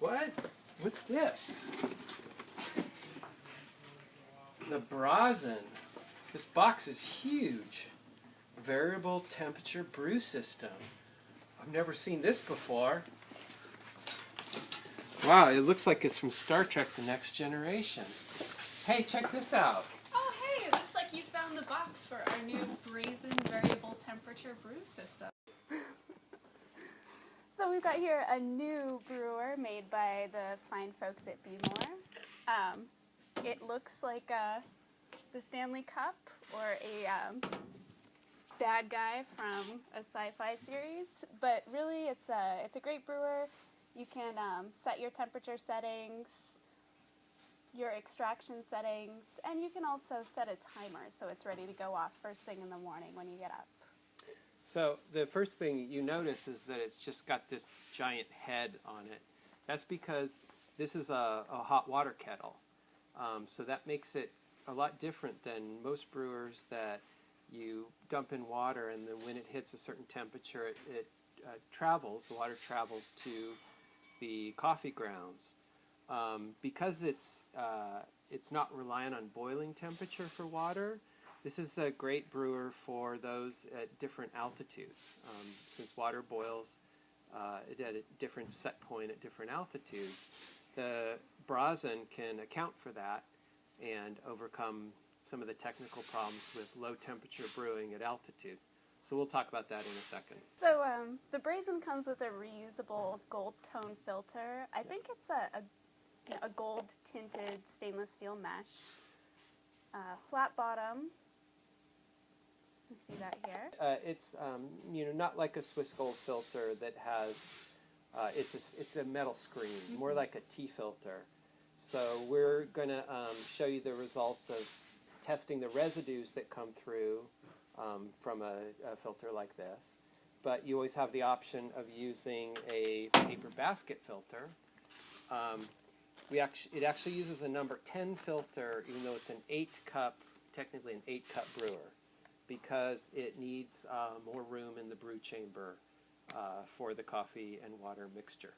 What? What's this? The Brazen. This box is huge. Variable temperature brew system. I've never seen this before. Wow, it looks like it's from Star Trek: The Next Generation. Hey, check this out. Oh, hey, it looks like you found the box for our new Brazen variable temperature brew system. So we've got here a new brewer made by the fine folks at Behmor. It looks like the Stanley Cup or a bad guy from a sci-fi series, but really it's a great brewer. You can set your temperature settings, your extraction settings, and you can also set a timer so it's ready to go off first thing in the morning when you get up. So the first thing you notice is that it's just got this giant head on it. That's because this is a hot water kettle. So that makes it a lot different than most brewers that you dump in water and then when it hits a certain temperature it travels, the water travels to the coffee grounds. Because it's not reliant on boiling temperature for water, this is a great brewer for those at different altitudes. Since water boils at a different set point at different altitudes, the Brazen can account for that and overcome some of the technical problems with low temperature brewing at altitude. So we'll talk about that in a second. So the Brazen comes with a reusable gold tone filter. I think it's a gold tinted stainless steel mesh. Flat bottom. You can see that here. It's not like a Swiss gold filter that has it's a metal screen, more like a tea filter. So we're going to show you the results of testing the residues that come through from a filter like this. But you always have the option of using a paper basket filter. It actually uses a number 10 filter, even though it's an 8-cup, technically an 8-cup brewer, because it needs more room in the brew chamber for the coffee and water mixture.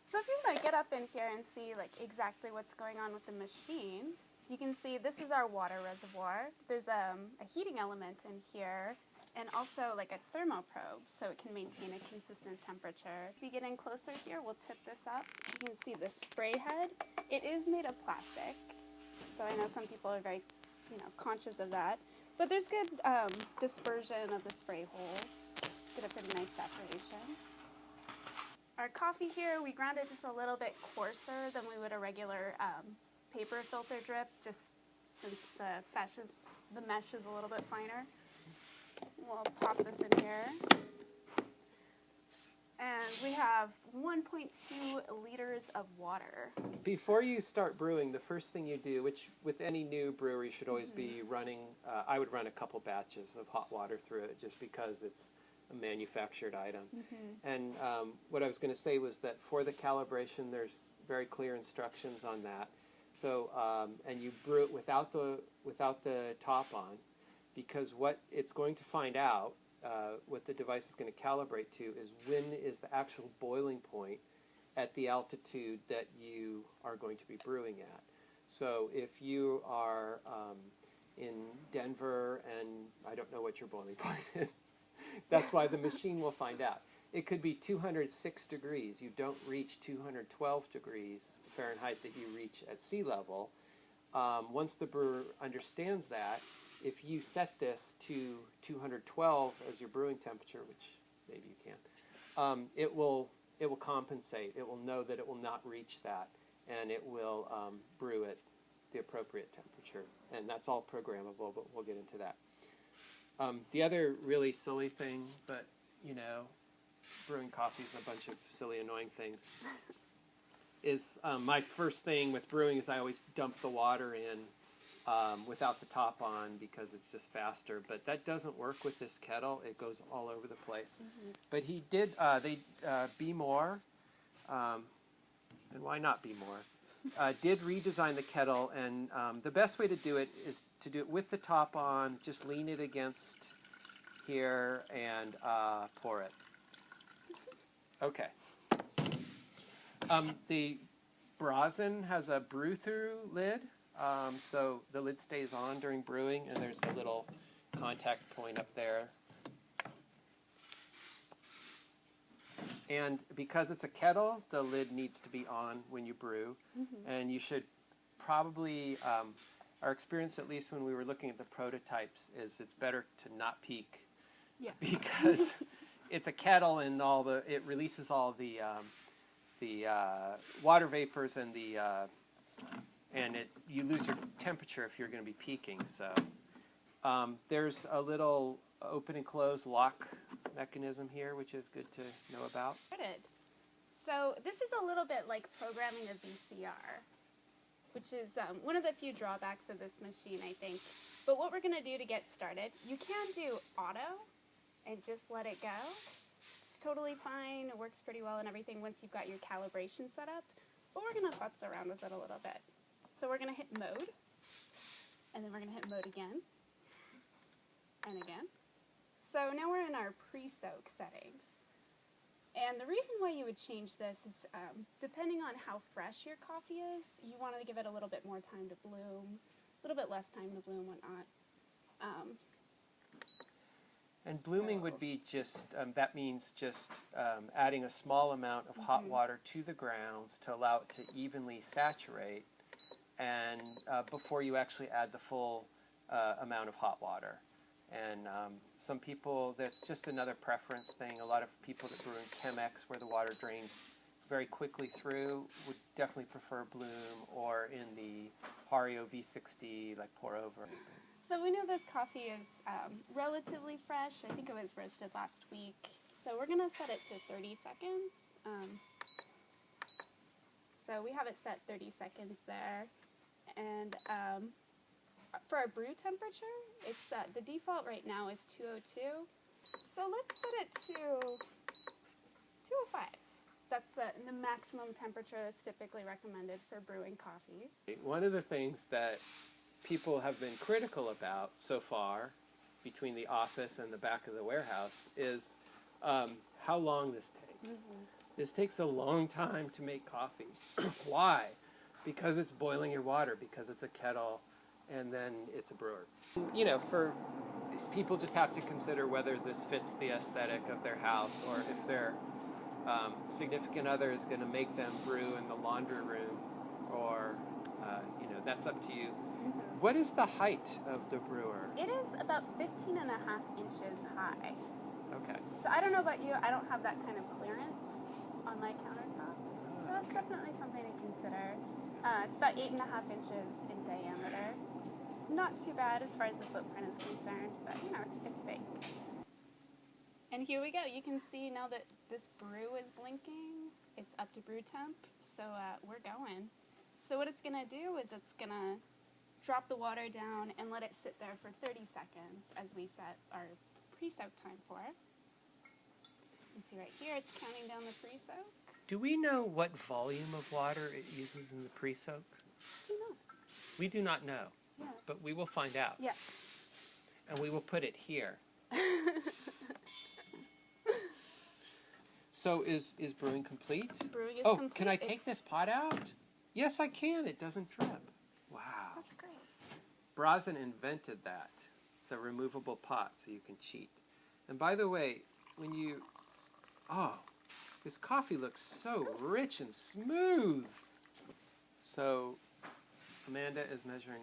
So if you get up in here and see exactly what's going on with the machine, you can see this is our water reservoir. There's a heating element in here and also a thermoprobe so it can maintain a consistent temperature. If you get in closer here, we'll tip this up. You can see the spray head. It is made of plastic, so I know some people are very conscious of that. But there's good dispersion of the spray holes. Get a pretty nice saturation. Our coffee here, we ground it just a little bit coarser than we would a regular paper filter drip, just since the mesh is a little bit finer. We'll pop this in here. And we have 1.2 liters of water. Before you start brewing, the first thing you do, which with any new brewery should always be running, I would run a couple batches of hot water through it just because it's a manufactured item. And what I was going to say was that for the calibration, there's very clear instructions on that. So, and you brew it without the top on, because what it's going to find out, what the device is going to calibrate to, is when is the actual boiling point at the altitude that you are going to be brewing at. So if you are in Denver and I don't know what your boiling point is, that's why the machine will find out. It could be 206 degrees. You don't reach 212 degrees Fahrenheit that you reach at sea level. Once the brewer understands that, if you set this to 212 as your brewing temperature, which maybe you can, it will compensate. It will know that it will not reach that, and it will brew at the appropriate temperature. And that's all programmable, but we'll get into that. The other really silly thing, but brewing coffee is a bunch of silly, annoying things, is my first thing with brewing is I always dump the water in without the top on because it's just faster. But that doesn't work with this kettle. It goes all over the place. But he did, Behmor, and why not Behmor, did redesign the kettle. And the best way to do it is to do it with the top on, just lean it against here and pour it. Okay. The Brazen has a brew-through lid, so the lid stays on during brewing, and there's the little contact point up there. And because it's a kettle, the lid needs to be on when you brew, and you should probably, our experience, at least when we were looking at the prototypes, is it's better to not peak, because it's a kettle and it releases all the water vapors and you lose your temperature if you're going to be peaking. So there's a little open and close lock mechanism here, which is good to know about. So this is a little bit like programming a VCR, which is one of the few drawbacks of this machine, I think. But what we're going to do to get started, you can do auto and just let it go. It's totally fine. It works pretty well and everything once you've got your calibration set up. But we're going to futz around with it a little bit. So we're going to hit mode, and then we're going to hit mode again, and again. So now we're in our pre-soak settings. And the reason why you would change this is depending on how fresh your coffee is, you want to give it a little bit more time to bloom, a little bit less time to bloom, whatnot. And blooming would be just, that means just adding a small amount of hot water to the grounds to allow it to evenly saturate, and before you actually add the full amount of hot water. And some people, that's just another preference thing. A lot of people that brew in Chemex, where the water drains very quickly through, would definitely prefer bloom, or in the Hario V60, like pour over. So we know this coffee is relatively fresh. I think it was roasted last week. So we're going to set it to 30 seconds. So we have it set 30 seconds there. And for our brew temperature, it's the default right now is 202. So let's set it to 205. That's the maximum temperature that's typically recommended for brewing coffee. One of the things that people have been critical about so far, between the office and the back of the warehouse, is how long this takes. This takes a long time to make coffee. Why? Because it's boiling your water, because it's a kettle, and then it's a brewer. You know, for people just have to consider whether this fits the aesthetic of their house, or if their significant other is going to make them brew in the laundry room, or, you know, that's up to you. What is the height of the brewer? It is about 15.5 inches high. Okay. So I don't know about you, I don't have that kind of clearance on my countertops. So that's definitely something to consider. It's about 8.5 inches in diameter. Not too bad as far as the footprint is concerned, but you know, it's big. And here we go. You can see now that this brew is blinking, it's up to brew temp, so we're going. So what it's gonna do is it's gonna drop the water down and let it sit there for 30 seconds as we set our pre-soak time for it. You can see right here, it's counting down the pre-soak. Do we know what volume of water it uses in the pre-soak? Do you know? We do not know, but we will find out. Yeah. And we will put it here. So is brewing complete? Brewing is complete. Can I take this pot out? Yes, I can. It doesn't drip. Wow. That's great. Brazen invented that, the removable pot, so you can cheat. And by the way, when you... Oh, this coffee looks so rich and smooth. So Amanda is measuring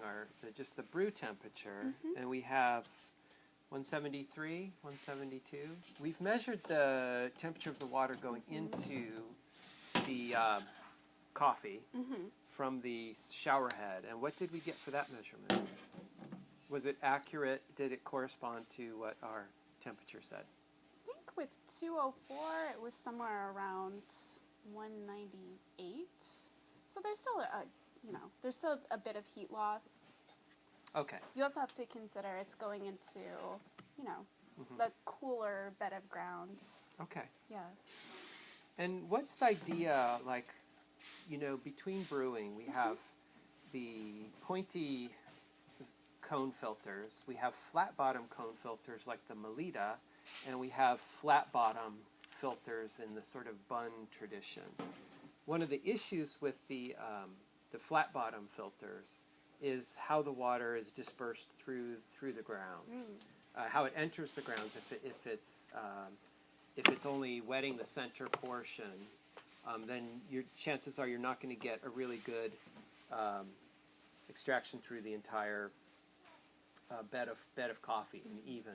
just the brew temperature, and we have 173, 172. We've measured the temperature of the water going into the coffee from the shower head. And what did we get for that measurement? Was it accurate? Did it correspond to what our temperature said? I think with 204, it was somewhere around 198. So there's still there's still a bit of heat loss. Okay. You also have to consider it's going into, the cooler bed of grounds. Okay. Yeah. And what's the idea, like, between brewing, we have the pointy cone filters, we have flat bottom cone filters like the Melita, and we have flat bottom filters in the sort of bun tradition. one of the issues with the flat bottom filters is how the water is dispersed through the grounds, how it enters the grounds. If it's only wetting the center portion, then your chances are you're not going to get a really good extraction through the entire bed of coffee and even.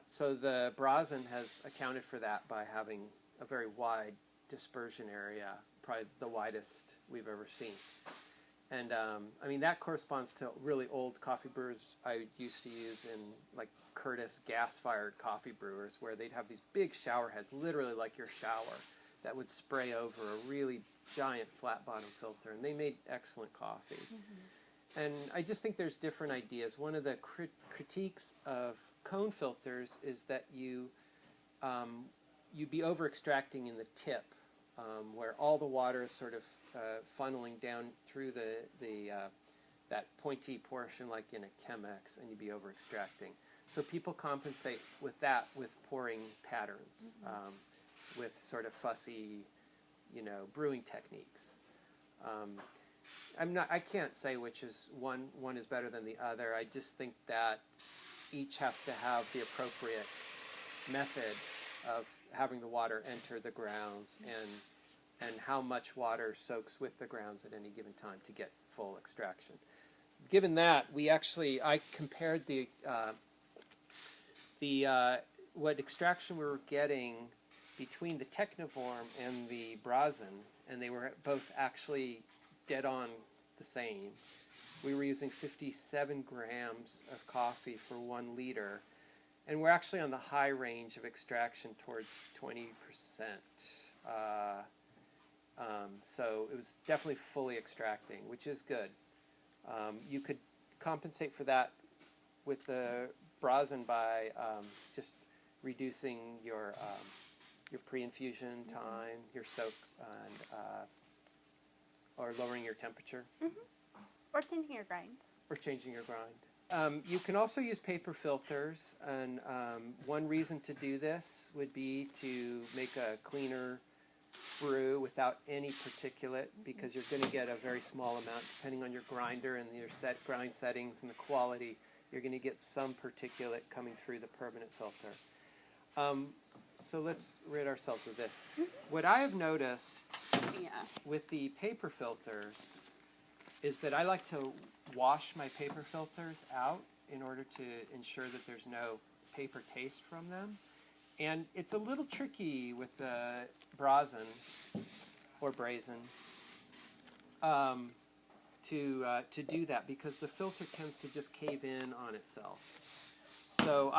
So the Brazen has accounted for that by having a very wide dispersion area, probably the widest we've ever seen. And I mean, that corresponds to really old coffee brewers I used to use in like Curtis gas-fired coffee brewers, where they'd have these big shower heads, literally like your shower, that would spray over a really giant flat bottom filter, and they made excellent coffee. And I just think there's different ideas. One of the critiques of cone filters is that you'd be over extracting in the tip, where all the water is sort of funneling down through that pointy portion, like in a Chemex, and you'd be over extracting. So people compensate with that with pouring patterns, with sort of fussy, brewing techniques. I can't say which is one is better than the other. I just think that each has to have the appropriate method of having the water enter the grounds and how much water soaks with the grounds at any given time to get full extraction. Given that, I compared what extraction we were getting between the Technivorm and the Brazen, and they were both actually dead on the same. We were using 57 grams of coffee for 1 liter, and we're actually on the high range of extraction towards 20%. So it was definitely fully extracting, which is good. You could compensate for that with the Brazen by just reducing your pre-infusion time, your soak, and or lowering your temperature. Or changing your grind. You can also use paper filters, and one reason to do this would be to make a cleaner brew without any particulate, because you're going to get a very small amount, depending on your grinder and your grind settings and the quality. You're going to get some particulate coming through the permanent filter. So let's rid ourselves of this. What I have noticed with the paper filters is that I like to wash my paper filters out in order to ensure that there's no paper taste from them. And it's a little tricky with the Brazen or Brazen to do that, because the filter tends to just cave in on itself. So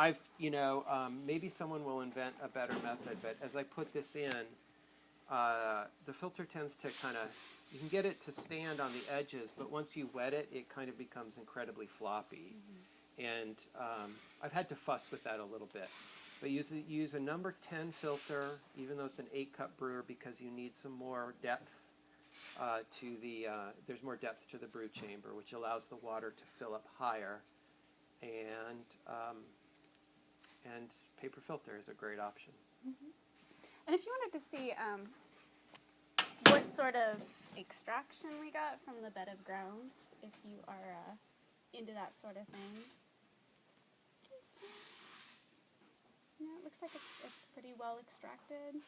maybe someone will invent a better method, but as I put this in, the filter tends to you can get it to stand on the edges, but once you wet it, it kind of becomes incredibly floppy. And I've had to fuss with that a little bit. But use a number 10 filter, even though it's an 8-cup brewer, because you need some more depth there's more depth to the brew chamber, which allows the water to fill up higher. And paper filter is a great option. And if you wanted to see what sort of extraction we got from the bed of grounds, if you are into that sort of thing, it looks like it's pretty well extracted.